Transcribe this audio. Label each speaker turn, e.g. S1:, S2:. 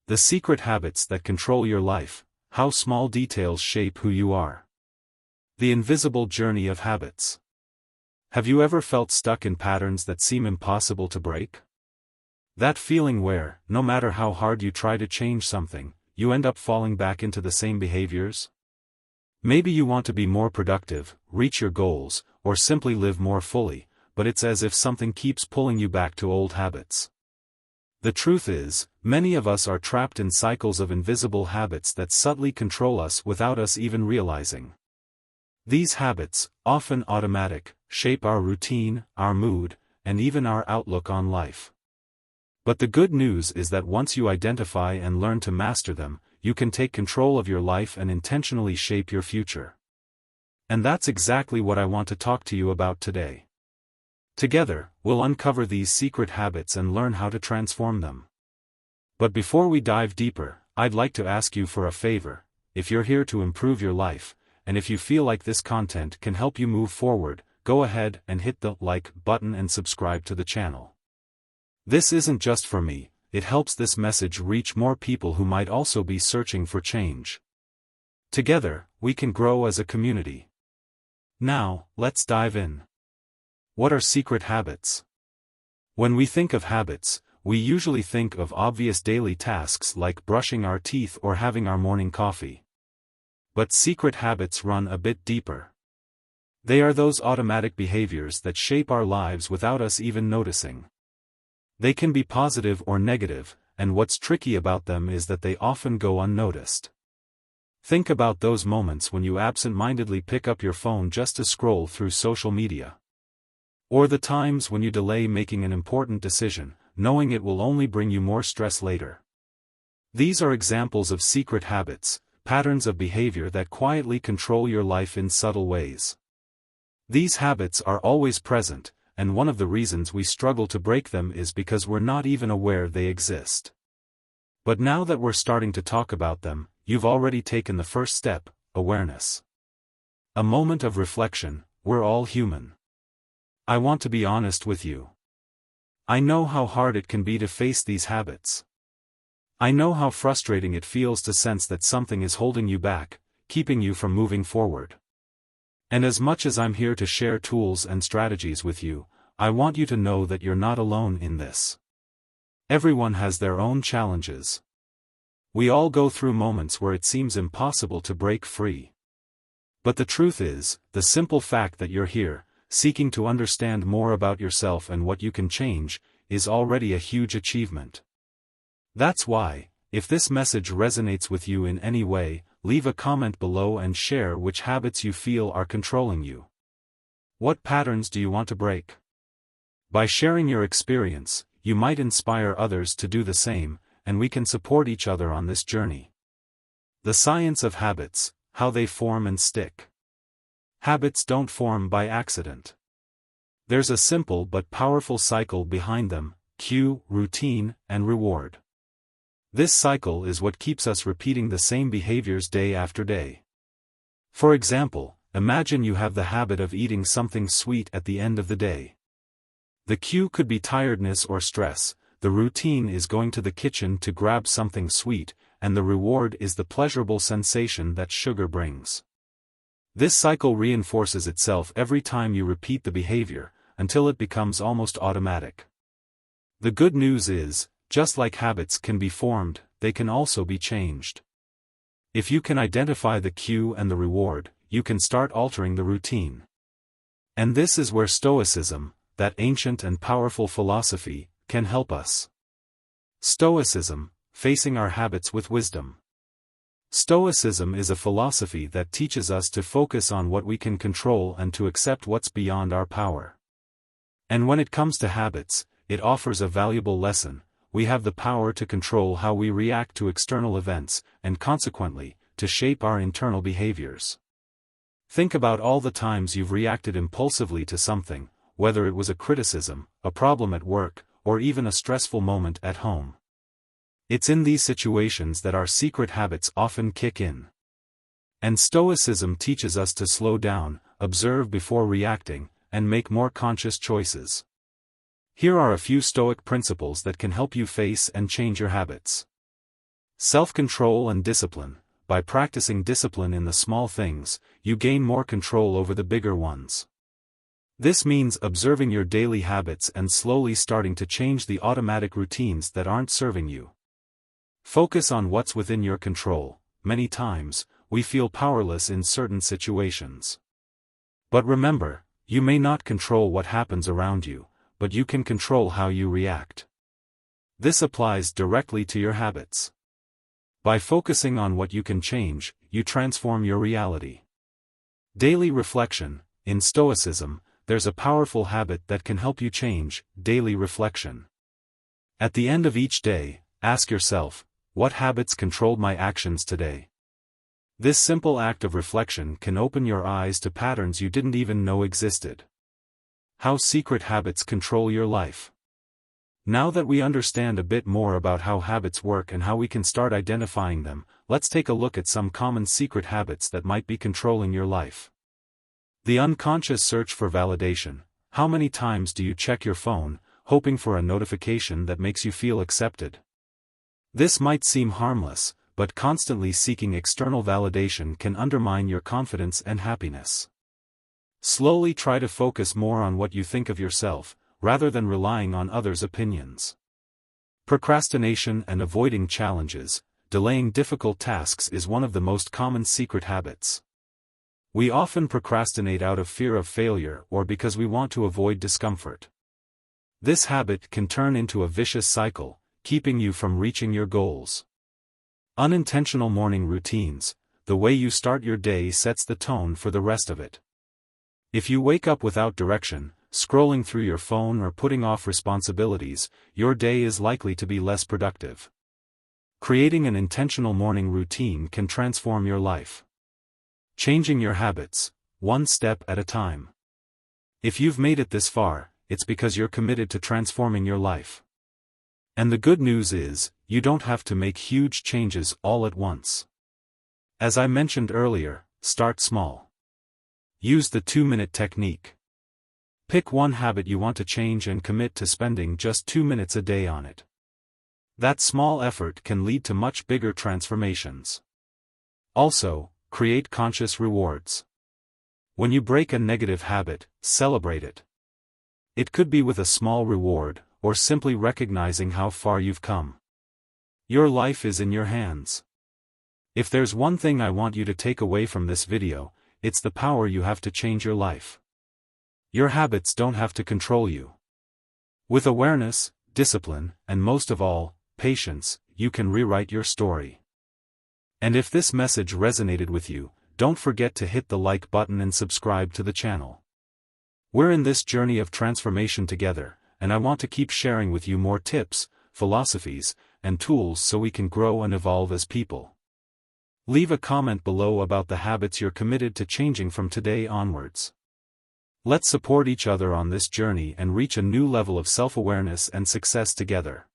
S1: The secret habits that control your life, how small details shape who you are. The invisible journey of habits. Have you ever felt stuck in patterns that seem impossible to break? That feeling where, no matter how hard you try to change something, you end up falling back into the same behaviors? Maybe you want to be more productive, reach your goals, or simply live more fully, but it's as if something keeps pulling you back to old habits. The truth is, many of us are trapped in cycles of invisible habits that subtly control us without us even realizing. These habits, often automatic, shape our routine, our mood, and even our outlook on life. But the good news is that once you identify and learn to master them, you can take control of your life and intentionally shape your future. And that's exactly what I want to talk to you about today. Together, we'll uncover these secret habits and learn how to transform them. But before we dive deeper, I'd like to ask you for a favor. If you're here to improve your life, and if you feel like this content can help you move forward, go ahead and hit the like button and subscribe to the channel. This isn't just for me, it helps this message reach more people who might also be searching for change. Together, we can grow as a community. Now, let's dive in. What are secret habits? When we think of habits, we usually think of obvious daily tasks like brushing our teeth or having our morning coffee. But secret habits run a bit deeper. They are those automatic behaviors that shape our lives without us even noticing. They can be positive or negative, and what's tricky about them is that they often go unnoticed. Think about those moments when you absent-mindedly pick up your phone just to scroll through social media. Or the times when you delay making an important decision, knowing it will only bring you more stress later. These are examples of secret habits, patterns of behavior that quietly control your life in subtle ways. These habits are always present, and one of the reasons we struggle to break them is because we're not even aware they exist. But now that we're starting to talk about them, you've already taken the first step, awareness. A moment of reflection. We're all human. I want to be honest with you. I know how hard it can be to face these habits. I know how frustrating it feels to sense that something is holding you back, keeping you from moving forward. And as much as I'm here to share tools and strategies with you, I want you to know that you're not alone in this. Everyone has their own challenges. We all go through moments where it seems impossible to break free. But the truth is, the simple fact that you're here, seeking to understand more about yourself and what you can change, is already a huge achievement. That's why, if this message resonates with you in any way, leave a comment below and share which habits you feel are controlling you. What patterns do you want to break? By sharing your experience, you might inspire others to do the same, and we can support each other on this journey. The science of habits, how they form and stick. Habits don't form by accident. There's a simple but powerful cycle behind them: cue, routine, and reward. This cycle is what keeps us repeating the same behaviors day after day. For example, imagine you have the habit of eating something sweet at the end of the day. The cue could be tiredness or stress, the routine is going to the kitchen to grab something sweet, and the reward is the pleasurable sensation that sugar brings. This cycle reinforces itself every time you repeat the behavior, until it becomes almost automatic. The good news is, just like habits can be formed, they can also be changed. If you can identify the cue and the reward, you can start altering the routine. And this is where Stoicism, that ancient and powerful philosophy, can help us. Stoicism, facing our habits with wisdom. Stoicism is a philosophy that teaches us to focus on what we can control and to accept what's beyond our power. And when it comes to habits, it offers a valuable lesson. We have the power to control how we react to external events, and consequently, to shape our internal behaviors. Think about all the times you've reacted impulsively to something, whether it was a criticism, a problem at work, or even a stressful moment at home. It's in these situations that our secret habits often kick in. And Stoicism teaches us to slow down, observe before reacting, and make more conscious choices. Here are a few Stoic principles that can help you face and change your habits. Self-control and discipline. By practicing discipline in the small things, you gain more control over the bigger ones. This means observing your daily habits and slowly starting to change the automatic routines that aren't serving you. Focus on what's within your control. Many times, we feel powerless in certain situations. But remember, you may not control what happens around you, but you can control how you react. This applies directly to your habits. By focusing on what you can change, you transform your reality. Daily reflection. In Stoicism, there's a powerful habit that can help you change: daily reflection. At the end of each day, ask yourself, what habits controlled my actions today? This simple act of reflection can open your eyes to patterns you didn't even know existed. How secret habits control your life. Now that we understand a bit more about how habits work and how we can start identifying them, let's take a look at some common secret habits that might be controlling your life. The unconscious search for validation. How many times do you check your phone, hoping for a notification that makes you feel accepted? This might seem harmless, but constantly seeking external validation can undermine your confidence and happiness. Slowly try to focus more on what you think of yourself, rather than relying on others' opinions. Procrastination and avoiding challenges. Delaying difficult tasks is one of the most common secret habits. We often procrastinate out of fear of failure or because we want to avoid discomfort. This habit can turn into a vicious cycle, keeping you from reaching your goals. Unintentional morning routines. The way you start your day sets the tone for the rest of it. If you wake up without direction, scrolling through your phone or putting off responsibilities, your day is likely to be less productive. Creating an intentional morning routine can transform your life. Changing your habits, one step at a time. If you've made it this far, it's because you're committed to transforming your life. And the good news is, you don't have to make huge changes all at once. As I mentioned earlier, start small. Use the 2-minute technique. Pick one habit you want to change and commit to spending just 2 minutes a day on it. That small effort can lead to much bigger transformations. Also, create conscious rewards. When you break a negative habit, celebrate it. It could be with a small reward, or simply recognizing how far you've come. Your life is in your hands. If there's one thing I want you to take away from this video, it's the power you have to change your life. Your habits don't have to control you. With awareness, discipline, and most of all, patience, you can rewrite your story. And if this message resonated with you, don't forget to hit the like button and subscribe to the channel. We're in this journey of transformation together, and I want to keep sharing with you more tips, philosophies, and tools so we can grow and evolve as people. Leave a comment below about the habits you're committed to changing from today onwards. Let's support each other on this journey and reach a new level of self-awareness and success together.